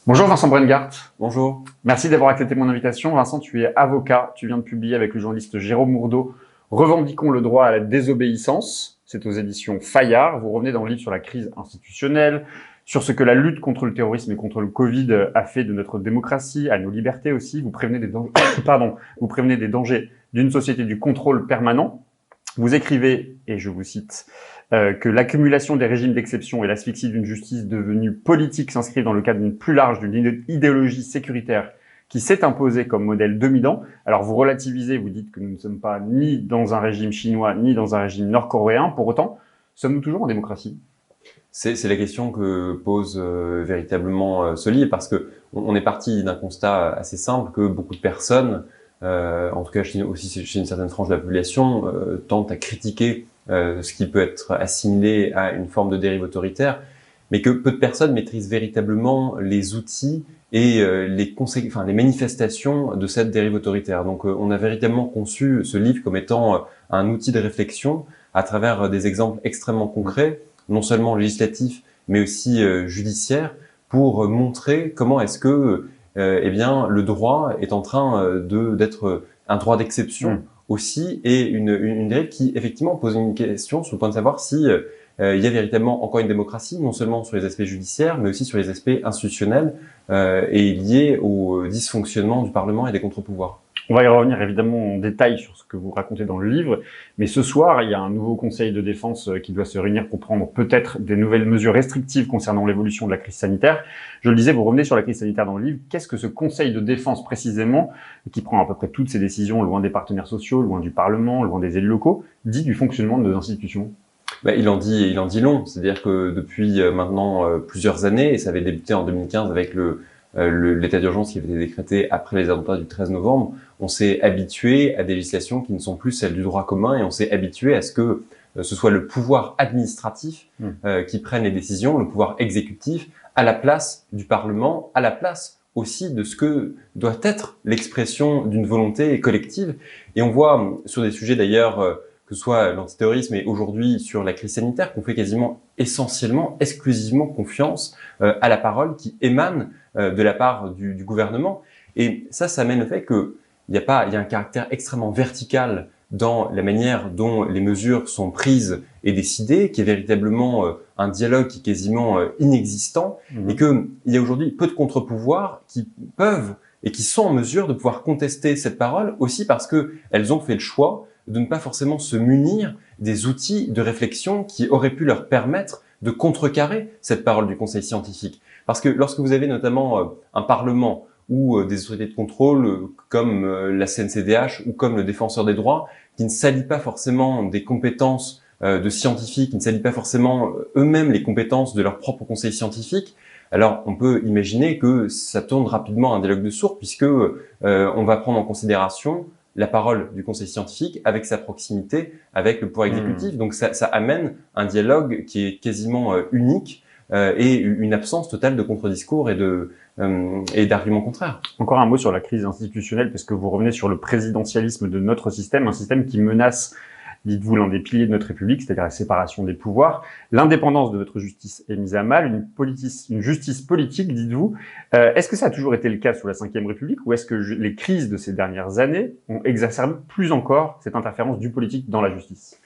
Bonjour Vincent Brengart. Bonjour. Merci d'avoir accepté mon invitation. Vincent, tu es avocat. Tu viens de publier avec le journaliste Jérôme Mourdeau Revendiquons le droit à la désobéissance. C'est aux éditions Fayard. Vous revenez dans le livre sur la crise institutionnelle, sur ce que la lutte contre le terrorisme et contre le Covid a fait de notre démocratie, à nos libertés aussi. Vous prévenez des dangers, vous prévenez des dangers d'une société du contrôle permanent. Vous écrivez, et je vous cite, que l'accumulation des régimes d'exception et l'asphyxie d'une justice devenue politique s'inscrivent dans le cadre d'une plus large d'une idéologie sécuritaire qui s'est imposée comme modèle dominant. Alors vous relativisez, vous dites que nous ne sommes pas ni dans un régime chinois, ni dans un régime nord-coréen. Pour autant, sommes-nous toujours en démocratie ? C'est la question que pose véritablement ce livre, parce que on est parti d'un constat assez simple que beaucoup de personnes, en tout cas aussi chez une certaine frange de la population, tentent à critiquer ce qui peut être assimilé à une forme de dérive autoritaire, mais que peu de personnes maîtrisent véritablement les outils et les manifestations de cette dérive autoritaire. Donc on a véritablement conçu ce livre comme étant un outil de réflexion à travers des exemples extrêmement concrets, non seulement législatifs, mais aussi judiciaires, pour montrer comment est-ce que le droit est en train d'être un droit d'exception aussi, et une dérive qui effectivement pose une question sur le point de savoir si il y a véritablement encore une démocratie, non seulement sur les aspects judiciaires, mais aussi sur les aspects institutionnels et liés au dysfonctionnement du Parlement et des contre-pouvoirs. On va y revenir évidemment en détail sur ce que vous racontez dans le livre, mais ce soir, il y a un nouveau conseil de défense qui doit se réunir pour prendre peut-être des nouvelles mesures restrictives concernant l'évolution de la crise sanitaire. Je le disais, vous revenez sur la crise sanitaire dans le livre. Qu'est-ce que ce conseil de défense précisément, qui prend à peu près toutes ses décisions loin des partenaires sociaux, loin du Parlement, loin des élus locaux, dit du fonctionnement de nos institutions ? Il en dit long. C'est-à-dire que depuis maintenant plusieurs années, et ça avait débuté en 2015 avec l'état d'urgence qui avait été décrété après les attentats du 13 novembre, on s'est habitué à des législations qui ne sont plus celles du droit commun, et on s'est habitué à ce que ce soit le pouvoir administratif qui prenne les décisions, le pouvoir exécutif, à la place du Parlement, à la place aussi de ce que doit être l'expression d'une volonté collective. Et on voit sur des sujets d'ailleurs, que ce soit l'antiterrorisme et aujourd'hui sur la crise sanitaire, qu'on fait quasiment essentiellement, exclusivement confiance à la parole qui émane de la part du gouvernement. Et ça mène au fait que il y a un caractère extrêmement vertical dans la manière dont les mesures sont prises et décidées, qui est véritablement un dialogue qui est quasiment inexistant, et que il y a aujourd'hui peu de contre-pouvoirs qui peuvent et qui sont en mesure de pouvoir contester cette parole, aussi parce que elles ont fait le choix de ne pas forcément se munir des outils de réflexion qui auraient pu leur permettre de contrecarrer cette parole du Conseil scientifique. Parce que lorsque vous avez notamment un Parlement ou des autorités de contrôle comme la CNCDH ou comme le Défenseur des droits, qui ne s'allient pas forcément des compétences de scientifiques, qui ne s'allient pas forcément eux-mêmes les compétences de leur propre conseil scientifique, alors on peut imaginer que ça tourne rapidement à un dialogue de sourds, puisque on va prendre en considération la parole du conseil scientifique avec sa proximité avec le pouvoir exécutif. Donc ça amène un dialogue qui est quasiment unique et une absence totale de contre-discours et d'arguments contraires. Encore un mot sur la crise institutionnelle, parce que vous revenez sur le présidentialisme de notre système, un système qui menace, dites-vous, l'un des piliers de notre République, c'est-à-dire la séparation des pouvoirs. L'indépendance de notre justice est mise à mal, une justice politique, dites-vous. Est-ce que ça a toujours été le cas sous la Ve République, ou est-ce que les crises de ces dernières années ont exacerbé plus encore cette interférence du politique dans la justice ?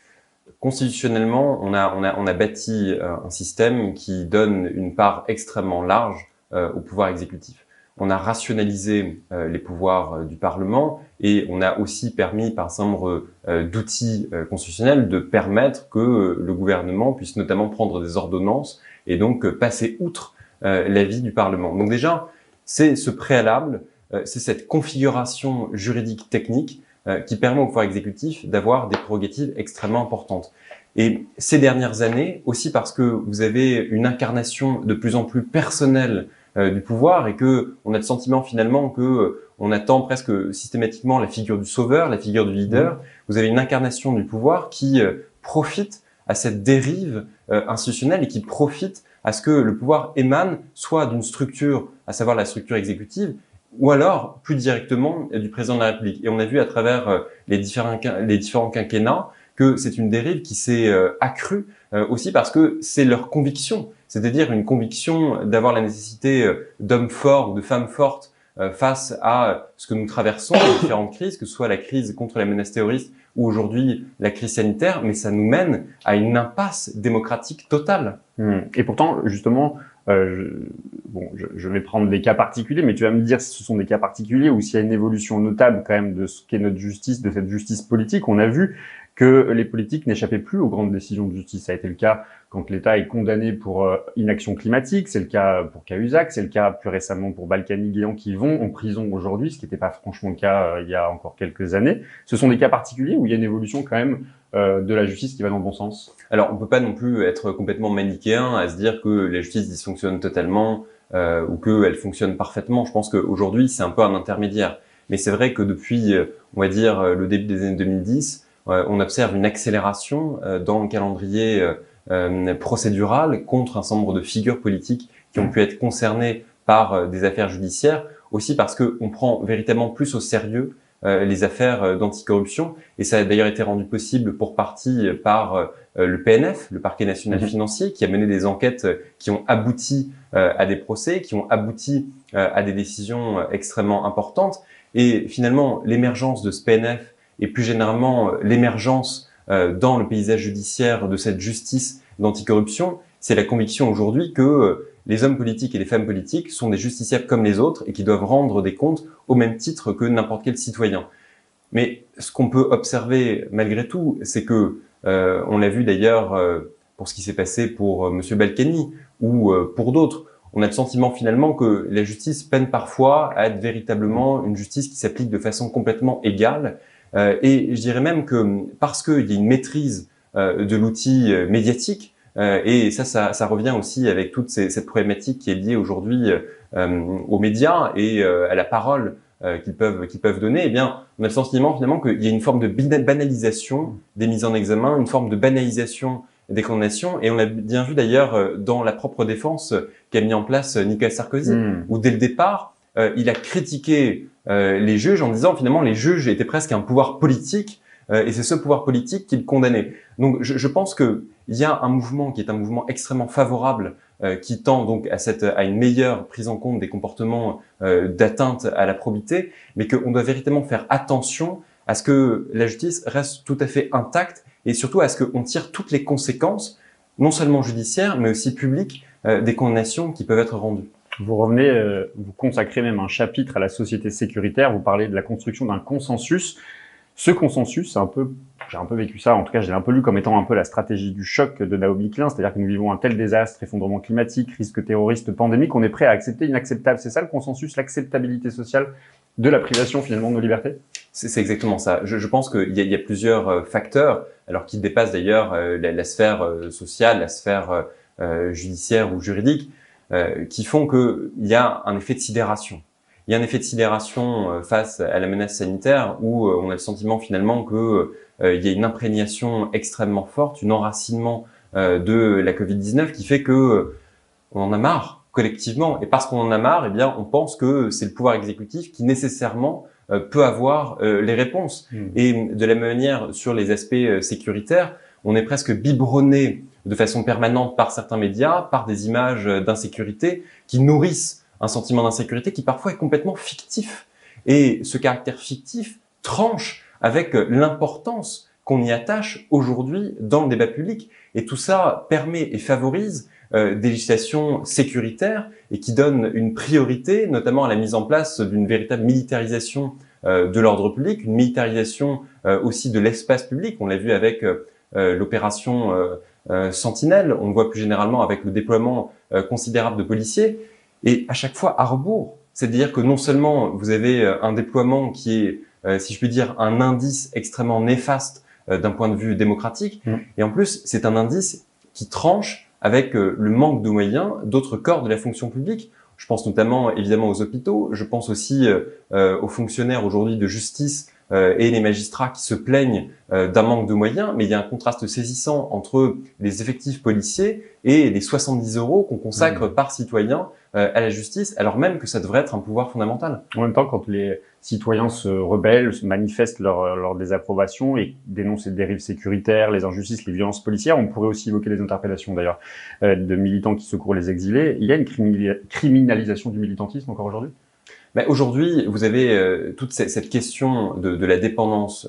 Constitutionnellement, on a bâti un système qui donne une part extrêmement large au pouvoir exécutif. On a rationalisé les pouvoirs du Parlement, et on a aussi permis par un certain nombre d'outils constitutionnels de permettre que le gouvernement puisse notamment prendre des ordonnances et donc passer outre l'avis du Parlement. Donc déjà, c'est ce préalable, c'est cette configuration juridique technique qui permet au pouvoir exécutif d'avoir des prérogatives extrêmement importantes. Et ces dernières années, aussi parce que vous avez une incarnation de plus en plus personnelle du pouvoir, et que on a le sentiment finalement que on attend presque systématiquement la figure du sauveur, la figure du leader. Vous avez une incarnation du pouvoir qui profite à cette dérive institutionnelle, et qui profite à ce que le pouvoir émane soit d'une structure, à savoir la structure exécutive, ou alors plus directement du président de la République. Et on a vu à travers les différents quinquennats que c'est une dérive qui s'est accrue aussi parce que c'est leur conviction, c'est-à-dire une conviction d'avoir la nécessité d'hommes forts ou de femmes fortes face à ce que nous traversons, les différentes crises, que ce soit la crise contre la menace terroriste ou aujourd'hui la crise sanitaire, mais ça nous mène à une impasse démocratique totale. Et pourtant, justement, je vais prendre des cas particuliers, mais tu vas me dire si ce sont des cas particuliers ou s'il y a une évolution notable quand même de ce qu'est notre justice, de cette justice politique. On a vu que les politiques n'échappaient plus aux grandes décisions de justice. Ça a été le cas quand l'État est condamné pour inaction climatique, c'est le cas pour Cahuzac, c'est le cas plus récemment pour Balkany-Guéant qui vont en prison aujourd'hui, ce qui n'était pas franchement le cas il y a encore quelques années. Ce sont des cas particuliers où il y a une évolution quand même de la justice qui va dans le bon sens? Alors, on peut pas non plus être complètement manichéen à se dire que la justice dysfonctionne totalement ou qu'elle fonctionne parfaitement. Je pense qu'aujourd'hui, c'est un peu un intermédiaire. Mais c'est vrai que depuis, on va dire, le début des années 2010, on observe une accélération dans le calendrier procédural contre un certain nombre de figures politiques qui ont pu être concernées par des affaires judiciaires, aussi parce qu'on prend véritablement plus au sérieux les affaires d'anticorruption, et ça a d'ailleurs été rendu possible pour partie par le PNF, le Parquet national financier, qui a mené des enquêtes qui ont abouti à des procès, qui ont abouti à des décisions extrêmement importantes. Et finalement, l'émergence de ce PNF et plus généralement l'émergence dans le paysage judiciaire de cette justice d'anticorruption, c'est la conviction aujourd'hui que les hommes politiques et les femmes politiques sont des justiciables comme les autres et qui doivent rendre des comptes au même titre que n'importe quel citoyen. Mais ce qu'on peut observer malgré tout, c'est que, on l'a vu d'ailleurs pour ce qui s'est passé pour Monsieur Balkany ou pour d'autres, on a le sentiment finalement que la justice peine parfois à être véritablement une justice qui s'applique de façon complètement égale. Et je dirais même que parce qu'il y a une maîtrise de l'outil médiatique, et ça revient aussi avec toute cette problématique qui est liée aujourd'hui aux médias et à la parole qu'ils peuvent donner, eh bien, on a le sentiment finalement qu'il y a une forme de banalisation des mises en examen, une forme de banalisation des condamnations, et on l'a bien vu d'ailleurs dans la propre défense qu'a mis en place Nicolas Sarkozy, où dès le départ, il a critiqué les juges en disant finalement les juges étaient presque un pouvoir politique et c'est ce pouvoir politique qu'il condamnait. Donc je pense que il y a un mouvement qui est un mouvement extrêmement favorable qui tend donc à une meilleure prise en compte des comportements d'atteinte à la probité, mais qu'on doit véritablement faire attention à ce que la justice reste tout à fait intacte et surtout à ce qu'on tire toutes les conséquences, non seulement judiciaires, mais aussi publiques, des condamnations qui peuvent être rendues. Vous revenez, vous consacrez même un chapitre à la société sécuritaire, vous parlez de la construction d'un consensus. Ce consensus, j'ai un peu vécu ça, en tout cas je l'ai un peu lu comme étant un peu la stratégie du choc de Naomi Klein, c'est-à-dire que nous vivons un tel désastre, effondrement climatique, risque terroriste, pandémie, qu'on est prêt à accepter l'inacceptable. C'est ça le consensus, l'acceptabilité sociale de la privation finalement de nos libertés? C'est exactement ça. Je pense qu'il y a plusieurs facteurs, alors qui dépassent d'ailleurs la sphère sociale, la sphère judiciaire ou juridique, qui font qu'il y a un effet de sidération. Il y a un effet de sidération face à la menace sanitaire où on a le sentiment finalement que il y a une imprégnation extrêmement forte, un enracinement de la Covid-19 qui fait que on en a marre collectivement. Et parce qu'on en a marre, eh bien, on pense que c'est le pouvoir exécutif qui nécessairement peut avoir les réponses. Et de la même manière, sur les aspects sécuritaires, on est presque biberonné de façon permanente par certains médias, par des images d'insécurité qui nourrissent un sentiment d'insécurité qui parfois est complètement fictif. Et ce caractère fictif tranche avec l'importance qu'on y attache aujourd'hui dans le débat public. Et tout ça permet et favorise des législations sécuritaires et qui donnent une priorité, notamment à la mise en place d'une véritable militarisation de l'ordre public, une militarisation aussi de l'espace public. On l'a vu avec l'opération Sentinelle, on le voit plus généralement avec le déploiement considérable de policiers. Et à chaque fois à rebours, c'est-à-dire que non seulement vous avez un déploiement qui est, si je puis dire, un indice extrêmement néfaste d'un point de vue démocratique, et en plus c'est un indice qui tranche avec le manque de moyens d'autres corps de la fonction publique. Je pense notamment évidemment aux hôpitaux, je pense aussi aux fonctionnaires aujourd'hui de justice et les magistrats qui se plaignent d'un manque de moyens, mais il y a un contraste saisissant entre les effectifs policiers et les 70 € qu'on consacre par citoyen à la justice, alors même que ça devrait être un pouvoir fondamental. En même temps, quand les citoyens se rebellent, manifestent leur désapprobation et dénoncent les dérives sécuritaires, les injustices, les violences policières, on pourrait aussi évoquer les interpellations d'ailleurs de militants qui secourent les exilés. Il y a une criminalisation du militantisme encore aujourd'hui? Ben aujourd'hui, vous avez toute cette question de la dépendance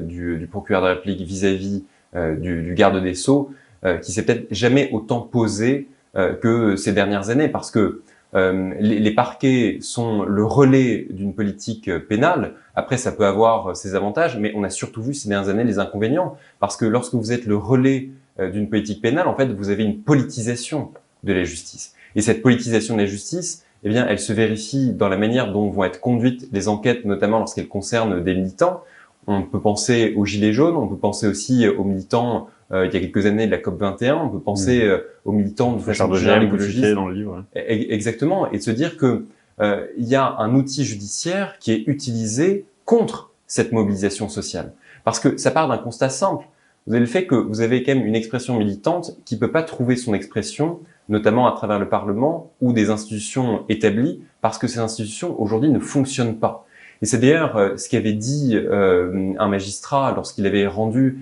du procureur de la République vis-à-vis du garde des Sceaux, qui s'est peut-être jamais autant posée que ces dernières années, parce que les parquets sont le relais d'une politique pénale. Après, ça peut avoir ses avantages, mais on a surtout vu ces dernières années les inconvénients, parce que lorsque vous êtes le relais d'une politique pénale, en fait, vous avez une politisation de la justice. Et cette politisation de la justice, eh bien, elle se vérifie dans la manière dont vont être conduites les enquêtes, notamment lorsqu'elles concernent des militants. On peut penser aux Gilets jaunes, on peut penser aussi aux militants il y a quelques années de la COP21, on peut penser aux militants de façon générale écologistes. Dans le livre. Exactement, et de se dire que il y a un outil judiciaire qui est utilisé contre cette mobilisation sociale. Parce que ça part d'un constat simple. Vous avez le fait que vous avez quand même une expression militante qui peut pas trouver son expression, notamment à travers le Parlement ou des institutions établies, parce que ces institutions aujourd'hui ne fonctionnent pas. Et c'est d'ailleurs ce qu'avait dit un magistrat lorsqu'il avait rendu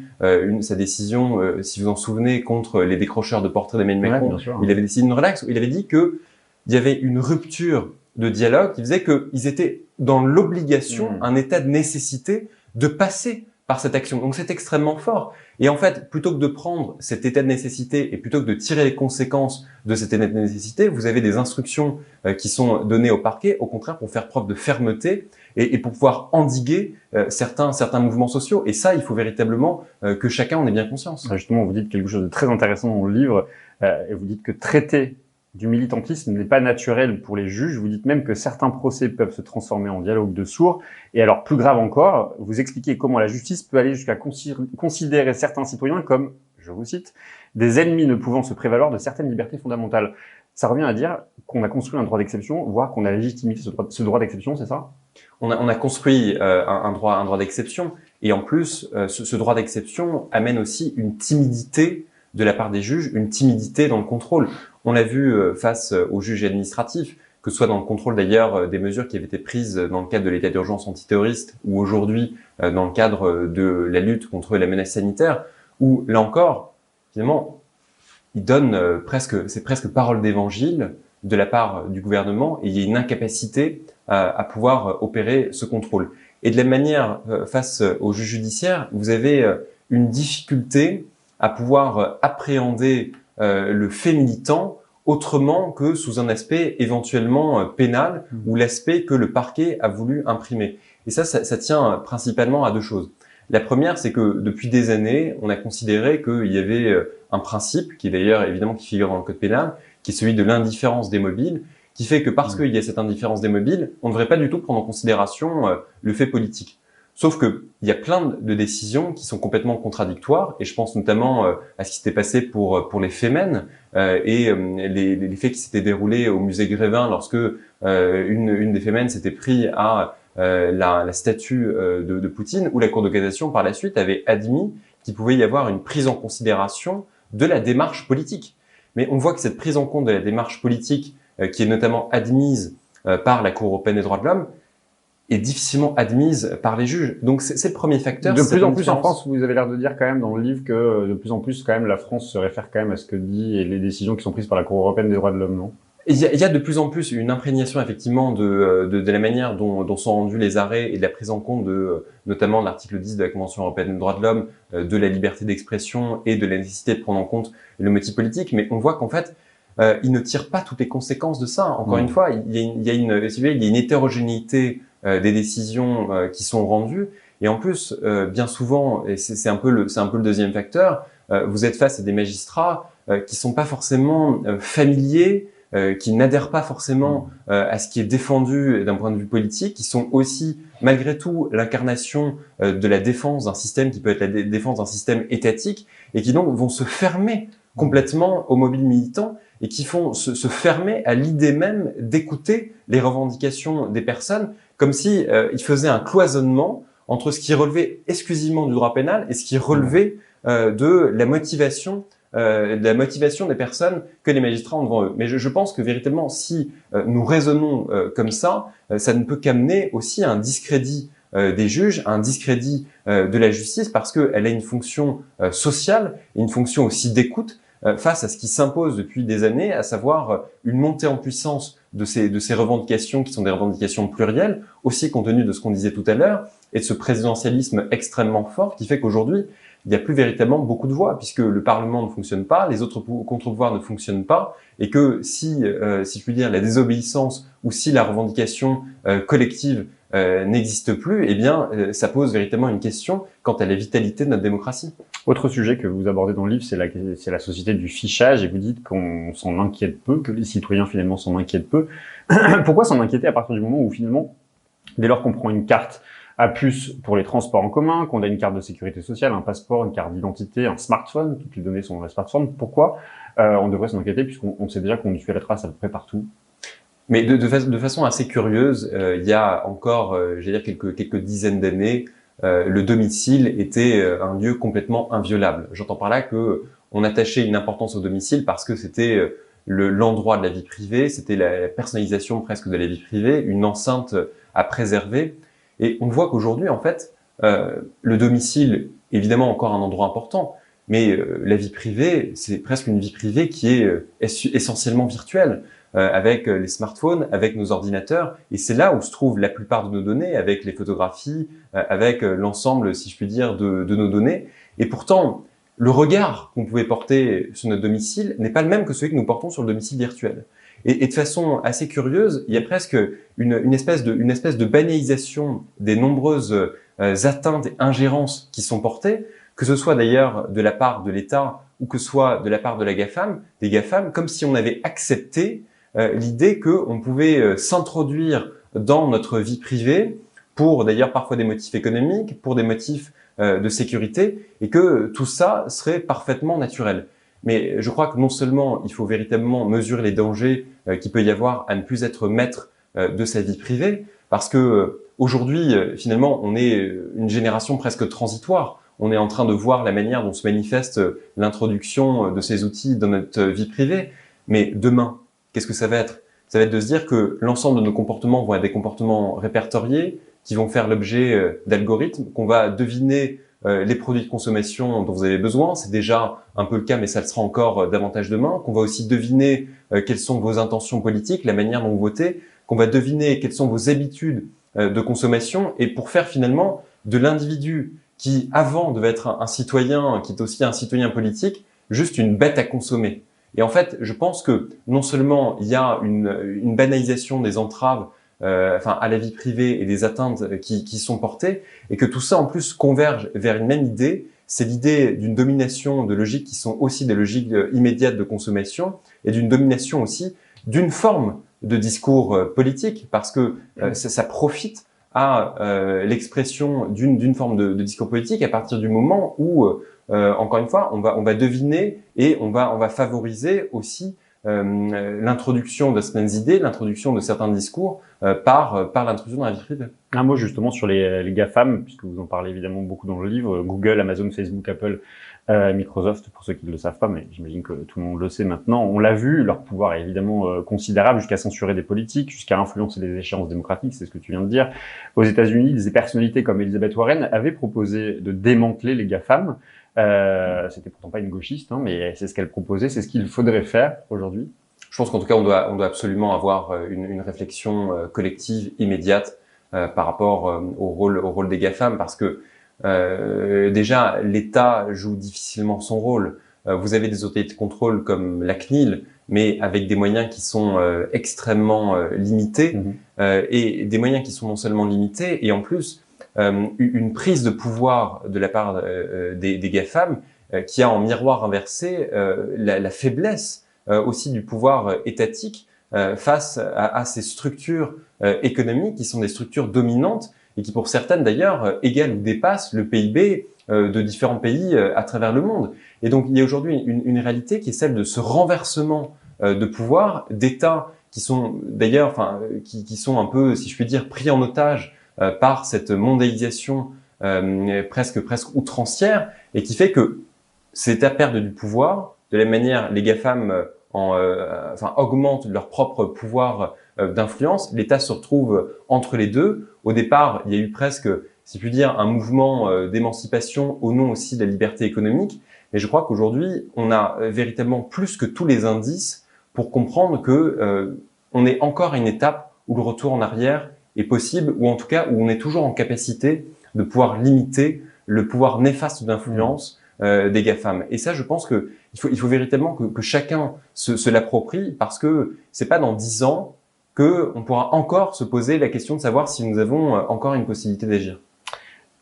sa décision, si vous en souvenez, contre les décrocheurs de portraits d'Emmanuel Macron. Ouais, il avait décidé une relaxe, où il avait dit que il y avait une rupture de dialogue qui faisait qu'ils étaient dans l'obligation, un état de nécessité, de passer par cette action. Donc c'est extrêmement fort. Et en fait, plutôt que de prendre cet état de nécessité et plutôt que de tirer les conséquences de cet état de nécessité, vous avez des instructions qui sont données au parquet, au contraire pour faire preuve de fermeté et pour pouvoir endiguer certains mouvements sociaux. Et ça, il faut véritablement que chacun en ait bien conscience. Justement, vous dites quelque chose de très intéressant dans le livre, et vous dites que traiter du militantisme n'est pas naturel pour les juges. Vous dites même que certains procès peuvent se transformer en dialogue de sourds. Et alors, plus grave encore, vous expliquez comment la justice peut aller jusqu'à considérer certains citoyens comme, je vous cite, des ennemis ne pouvant se prévaloir de certaines libertés fondamentales. Ça revient à dire qu'on a construit un droit d'exception, voire qu'on a légitimé ce droit d'exception, c'est ça? On a construit un droit d'exception, et en plus, ce droit d'exception amène aussi une timidité de la part des juges, une timidité dans le contrôle. On l'a vu face aux juges administratifs, que ce soit dans le contrôle d'ailleurs des mesures qui avaient été prises dans le cadre de l'état d'urgence antiterroriste, ou aujourd'hui dans le cadre de la lutte contre la menace sanitaire, où là encore, finalement, il donne c'est presque parole d'évangile de la part du gouvernement, et il y a une incapacité à pouvoir opérer ce contrôle. Et de la même manière, face aux juges judiciaires, vous avez une difficulté à pouvoir appréhender le fait militant autrement que sous un aspect éventuellement pénal ou l'aspect que le parquet a voulu imprimer. Et ça tient principalement à deux choses. La première, c'est que depuis des années, on a considéré qu'il y avait un principe, qui est d'ailleurs évidemment qui figure dans le code pénal, qui est celui de l'indifférence des mobiles, qui fait que parce qu'il y a cette indifférence des mobiles, on ne devrait pas du tout prendre en considération le fait politique. Sauf que il y a plein de décisions qui sont complètement contradictoires, et je pense notamment à ce qui s'était passé pour les Femen et les faits qui s'étaient déroulés au musée Grévin lorsque une des Femen s'était pris à la statue de Poutine, où la Cour de cassation par la suite avait admis qu'il pouvait y avoir une prise en considération de la démarche politique. Mais on voit que cette prise en compte de la démarche politique, qui est notamment admise par la Cour européenne des droits de l'homme, est difficilement admise par les juges. Donc c'est le premier facteur. De plus en plus en France, vous avez l'air de dire quand même dans le livre que de plus en plus quand même la France se réfère quand même à ce que dit et les décisions qui sont prises par la Cour européenne des droits de l'homme, non? Il y a de plus en plus une imprégnation effectivement de la manière dont sont rendus les arrêts et de la prise en compte notamment de l'article 10 de la Convention européenne des droits de l'homme, de la liberté d'expression et de la nécessité de prendre en compte le motif politique. Mais on voit qu'en fait, il ne tire pas toutes les conséquences de ça. Encore une fois, il y a une hétérogénéité des décisions qui sont rendues, et en plus, bien souvent, et c'est un peu le deuxième facteur, vous êtes face à des magistrats qui sont pas forcément familiers, qui n'adhèrent pas forcément à ce qui est défendu d'un point de vue politique, qui sont aussi, malgré tout, l'incarnation de la défense d'un système qui peut être la défense d'un système étatique, et qui donc vont se fermer complètement aux mobiles militants, et qui font se fermer à l'idée même d'écouter les revendications des personnes, comme si ils faisaient un cloisonnement entre ce qui relevait exclusivement du droit pénal et ce qui relevait de la motivation de la motivation des personnes que les magistrats ont devant eux. Mais je pense que véritablement, si nous raisonnons comme ça ne peut qu'amener aussi à un discrédit des juges, à un discrédit de la justice, parce qu'elle a une fonction sociale, une fonction aussi d'écoute face à ce qui s'impose depuis des années, à savoir une montée en puissance de ces revendications qui sont des revendications plurielles, aussi compte tenu de ce qu'on disait tout à l'heure, et de ce présidentialisme extrêmement fort qui fait qu'aujourd'hui, il n'y a plus véritablement beaucoup de voix, puisque le Parlement ne fonctionne pas, les autres contre-pouvoirs ne fonctionnent pas, et que si je puis dire, la désobéissance ou si la revendication collective n'existe plus, eh bien, ça pose véritablement une question quant à la vitalité de notre démocratie. Autre sujet que vous abordez dans le livre, c'est la société du fichage, et vous dites qu'on s'en inquiète peu, que les citoyens finalement s'en inquiètent peu. Pourquoi s'en inquiéter à partir du moment où finalement, dès lors qu'on prend une carte à puce pour les transports en commun, qu'on a une carte de sécurité sociale, un passeport, une carte d'identité, un smartphone, toutes les données sont dans le smartphone, pourquoi on devrait s'en inquiéter puisqu'on sait déjà qu'on y suit la trace à peu près partout? Mais de façon assez curieuse, il y a encore, j'allais dire quelques dizaines d'années, le domicile était un lieu complètement inviolable. J'entends par là que on attachait une importance au domicile parce que c'était l'endroit de la vie privée, c'était la personnalisation presque de la vie privée, une enceinte à préserver. Et on voit qu'aujourd'hui, en fait, le domicile, évidemment encore un endroit important, mais la vie privée, c'est presque une vie privée qui est essentiellement virtuelle. Avec les smartphones, avec nos ordinateurs, et c'est là où se trouvent la plupart de nos données, avec les photographies, avec l'ensemble, si je puis dire, de nos données. Et pourtant, le regard qu'on pouvait porter sur notre domicile n'est pas le même que celui que nous portons sur le domicile virtuel. Et de façon assez curieuse, il y a presque une espèce de banalisation des nombreuses atteintes et ingérences qui sont portées, que ce soit d'ailleurs de la part de l'État ou que ce soit de la part de la GAFAM, des GAFAM, comme si on avait accepté l'idée qu'on pouvait s'introduire dans notre vie privée pour d'ailleurs parfois des motifs économiques, pour des motifs de sécurité, et que tout ça serait parfaitement naturel. Mais je crois que non seulement il faut véritablement mesurer les dangers qu'il peut y avoir à ne plus être maître de sa vie privée, parce que aujourd'hui, finalement, on est une génération presque transitoire. On est en train de voir la manière dont se manifeste l'introduction de ces outils dans notre vie privée. Mais demain, qu'est-ce que ça va être? Ça va être de se dire que l'ensemble de nos comportements vont être des comportements répertoriés, qui vont faire l'objet d'algorithmes, qu'on va deviner les produits de consommation dont vous avez besoin. C'est déjà un peu le cas, mais ça le sera encore davantage demain. Qu'on va aussi deviner quelles sont vos intentions politiques, la manière dont vous votez, qu'on va deviner quelles sont vos habitudes de consommation, et pour faire finalement de l'individu qui avant devait être un citoyen, qui est aussi un citoyen politique, juste une bête à consommer. Et en fait, je pense que non seulement il y a une banalisation des entraves à la vie privée et des atteintes qui sont portées, et que tout ça en plus converge vers une même idée, c'est l'idée d'une domination de logiques qui sont aussi des logiques immédiates de consommation, et d'une domination aussi d'une forme de discours politique, parce que ça profite à l'expression d'une forme de discours politique à partir du moment où encore une fois, on va deviner et on va favoriser aussi l'introduction de certaines idées, l'introduction de certains discours par l'intrusion dans la vie privée. Un mot justement sur les GAFAM, puisque vous en parlez évidemment beaucoup dans le livre, Google, Amazon, Facebook, Apple, Microsoft, pour ceux qui ne le savent pas, mais j'imagine que tout le monde le sait maintenant. On l'a vu, leur pouvoir est évidemment considérable, jusqu'à censurer des politiques, jusqu'à influencer les échéances démocratiques, c'est ce que tu viens de dire. Aux États-Unis, des personnalités comme Elizabeth Warren avaient proposé de démanteler les GAFAM. C'était pourtant pas une gauchiste, hein, mais c'est ce qu'elle proposait, c'est ce qu'il faudrait faire aujourd'hui. Je pense qu'en tout cas, on doit absolument avoir une réflexion collective immédiate par rapport au rôle des GAFAM, parce que déjà, l'État joue difficilement son rôle. Vous avez des autorités de contrôle comme la CNIL, mais avec des moyens qui sont extrêmement limités, et des moyens qui sont non seulement limités, et en plus, une prise de pouvoir de la part des GAFAM qui a en miroir inversé la faiblesse aussi du pouvoir étatique face à ces structures économiques qui sont des structures dominantes et qui pour certaines d'ailleurs égalent ou dépassent le PIB de différents pays à travers le monde. Et donc il y a aujourd'hui une réalité qui est celle de ce renversement de pouvoir d'États qui sont d'ailleurs, qui sont un peu, si je puis dire, pris en otage par cette mondialisation presque outrancière, et qui fait que cette perte du pouvoir de la même manière, les GAFAM augmentent leur propre pouvoir d'influence, l'État se retrouve entre les deux. Au départ, il y a eu presque, si je puis dire, un mouvement d'émancipation au nom aussi de la liberté économique. Mais je crois qu'aujourd'hui, on a véritablement plus que tous les indices pour comprendre que on est encore à une étape où le retour en arrière est possible, ou en tout cas où on est toujours en capacité de pouvoir limiter le pouvoir néfaste d'influence des GAFAM. Et ça, je pense que il faut véritablement que chacun se l'approprie, parce que c'est pas dans 10 ans que on pourra encore se poser la question de savoir si nous avons encore une possibilité d'agir.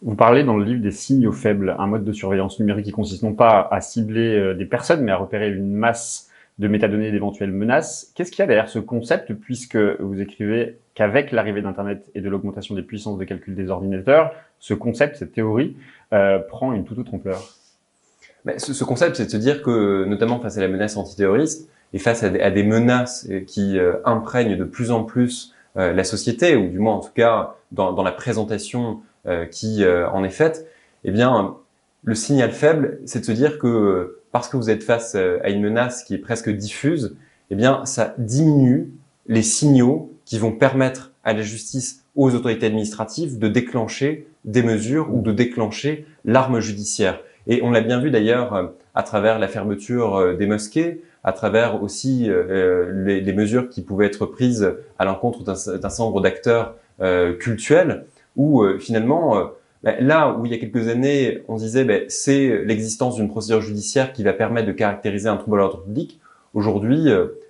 Vous parlez dans le livre des signaux faibles, un mode de surveillance numérique qui consiste non pas à cibler des personnes, mais à repérer une masse de métadonnées d'éventuelles menaces. Qu'est-ce qu'il y a derrière ce concept, puisque vous écrivez qu'avec l'arrivée d'Internet et de l'augmentation des puissances de calcul des ordinateurs, ce concept, cette théorie, prend une toute autre ampleur? Mais ce concept, c'est de se dire que, notamment face à la menace antiterroriste et face à des menaces qui imprègnent de plus en plus la société, ou du moins en tout cas dans la présentation qui en est faite, eh bien, le signal faible, c'est de se dire que parce que vous êtes face à une menace qui est presque diffuse, eh bien, ça diminue les signaux qui vont permettre à la justice, aux autorités administratives de déclencher des mesures ou de déclencher l'arme judiciaire. Et on l'a bien vu d'ailleurs à travers la fermeture des mosquées, à travers aussi les mesures qui pouvaient être prises à l'encontre d'un certain nombre d'acteurs cultuels, où finalement, là où il y a quelques années, on disait c'est l'existence d'une procédure judiciaire qui va permettre de caractériser un trouble à l'ordre public, aujourd'hui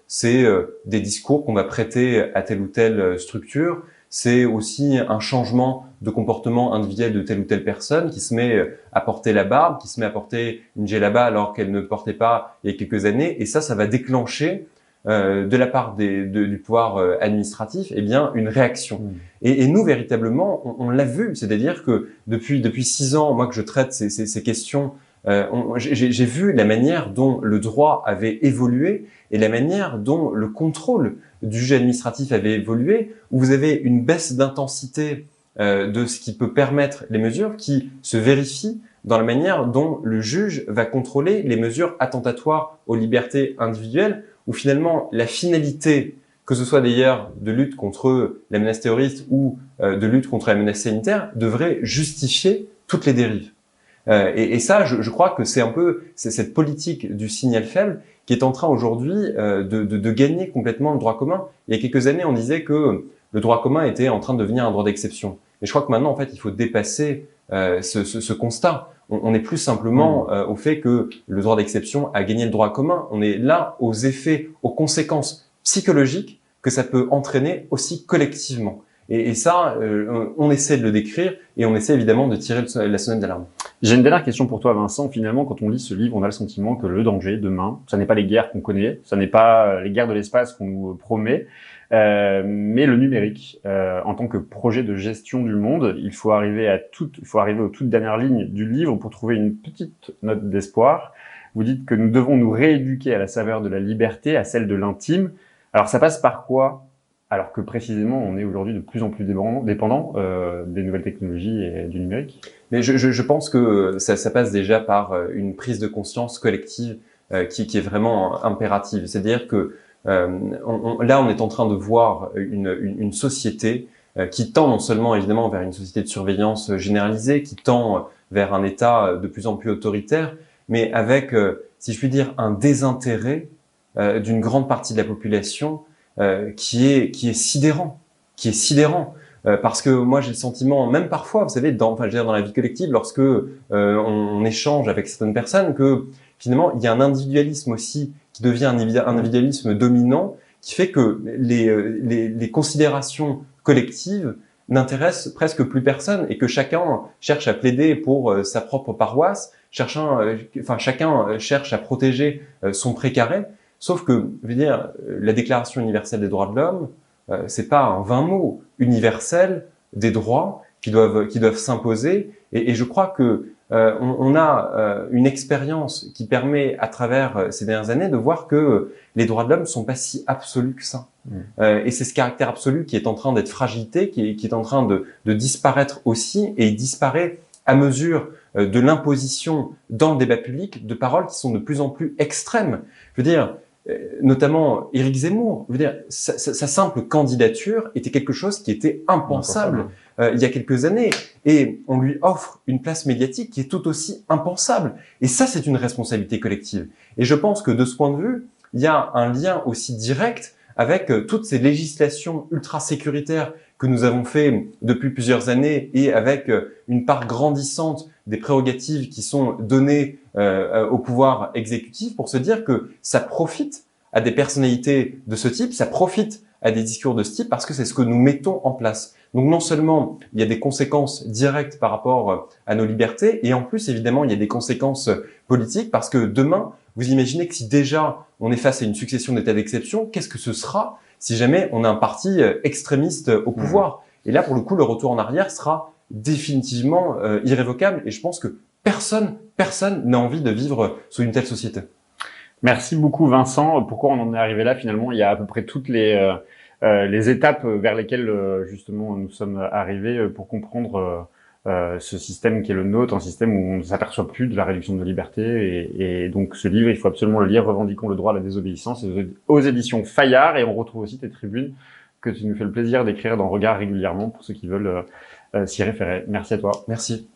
c'est des discours qu'on va prêter à telle ou telle structure, c'est aussi un changement de comportement individuel de telle ou telle personne qui se met à porter la barbe, qui se met à porter une djellaba alors qu'elle ne portait pas il y a quelques années. Et ça va déclencher de la part du pouvoir administratif, eh bien, une réaction. Et nous, véritablement, on l'a vu. C'est-à-dire que depuis 6 ans, moi que je traite ces questions, j'ai vu la manière dont le droit avait évolué et la manière dont le contrôle du juge administratif avait évolué, où vous avez une baisse d'intensité de ce qui peut permettre les mesures qui se vérifient dans la manière dont le juge va contrôler les mesures attentatoires aux libertés individuelles, où finalement la finalité, que ce soit d'ailleurs de lutte contre la menace terroriste ou de lutte contre la menace sanitaire, devrait justifier toutes les dérives. Et ça, je crois que c'est un peu cette politique du signal faible qui est en train aujourd'hui de gagner complètement le droit commun. Il y a quelques années, on disait que le droit commun était en train de devenir un droit d'exception. Et je crois que maintenant, en fait, il faut dépasser ce constat. On n'est plus simplement au fait que le droit d'exception a gagné le droit commun. On est là aux effets, aux conséquences psychologiques que ça peut entraîner aussi collectivement. Et ça, on essaie de le décrire et on essaie évidemment de tirer la sonnette d'alarme. J'ai une dernière question pour toi, Vincent. Finalement, quand on lit ce livre, on a le sentiment que le danger demain, ça n'est pas les guerres qu'on connaît, ça n'est pas les guerres de l'espace qu'on nous promet, mais le numérique. En tant que projet de gestion du monde, il faut arriver aux toutes dernières lignes du livre pour trouver une petite note d'espoir. Vous dites que nous devons nous rééduquer à la saveur de la liberté, à celle de l'intime. Alors ça passe par quoi ? Alors que précisément, on est aujourd'hui de plus en plus dépendant des nouvelles technologies et du numérique. Mais je pense que ça passe déjà par une prise de conscience collective qui est vraiment impérative. C'est-à-dire que là, on est en train de voir une société qui tend non seulement évidemment vers une société de surveillance généralisée, qui tend vers un État de plus en plus autoritaire, mais avec, si je puis dire, un désintérêt d'une grande partie de la population qui est sidérant, parce que moi j'ai le sentiment, même parfois, vous savez, dans la vie collective, lorsque on échange avec certaines personnes, que finalement il y a un individualisme aussi qui devient un individualisme dominant, qui fait que les considérations collectives n'intéressent presque plus personne et que chacun cherche à plaider pour sa propre paroisse, chacun cherche à protéger son précaré. Sauf que, je veux dire, la Déclaration universelle des droits de l'homme, c'est pas un vain mot universel des droits qui doivent s'imposer. Et je crois que on a une expérience qui permet, à travers ces dernières années, de voir que les droits de l'homme sont pas si absolus que ça. Et c'est ce caractère absolu qui est en train d'être fragilité, qui est en train de disparaître aussi, et il disparaît à mesure de l'imposition dans le débat public de paroles qui sont de plus en plus extrêmes. Je veux dire, notamment Éric Zemmour, je veux dire, sa simple candidature était quelque chose qui était impensable il y a quelques années. Et on lui offre une place médiatique qui est tout aussi impensable. Et ça, c'est une responsabilité collective. Et je pense que de ce point de vue, il y a un lien aussi direct avec toutes ces législations ultra sécuritaires que nous avons fait depuis plusieurs années et avec une part grandissante des prérogatives qui sont données au pouvoir exécutif pour se dire que ça profite à des personnalités de ce type, ça profite à des discours de ce type parce que c'est ce que nous mettons en place. Donc non seulement il y a des conséquences directes par rapport à nos libertés, et en plus évidemment il y a des conséquences politiques parce que demain, vous imaginez que si déjà on est face à une succession d'états d'exception, qu'est-ce que ce sera si jamais on a un parti extrémiste au pouvoir? Et là, pour le coup, le retour en arrière sera définitivement irrévocable. Et je pense que personne n'a envie de vivre sous une telle société. Merci beaucoup Vincent. Pourquoi on en est arrivé là finalement? Il y a à peu près toutes les étapes vers lesquelles justement nous sommes arrivés pour comprendre ce système qui est le nôtre, un système où on ne s'aperçoit plus de la réduction de liberté. Et donc ce livre, il faut absolument le lire, Revendiquons le droit à la désobéissance, aux éditions Fayard. Et on retrouve aussi tes tribunes que tu nous fais le plaisir d'écrire dans Regard régulièrement pour ceux qui veulent s'y référer. Merci à toi. Merci.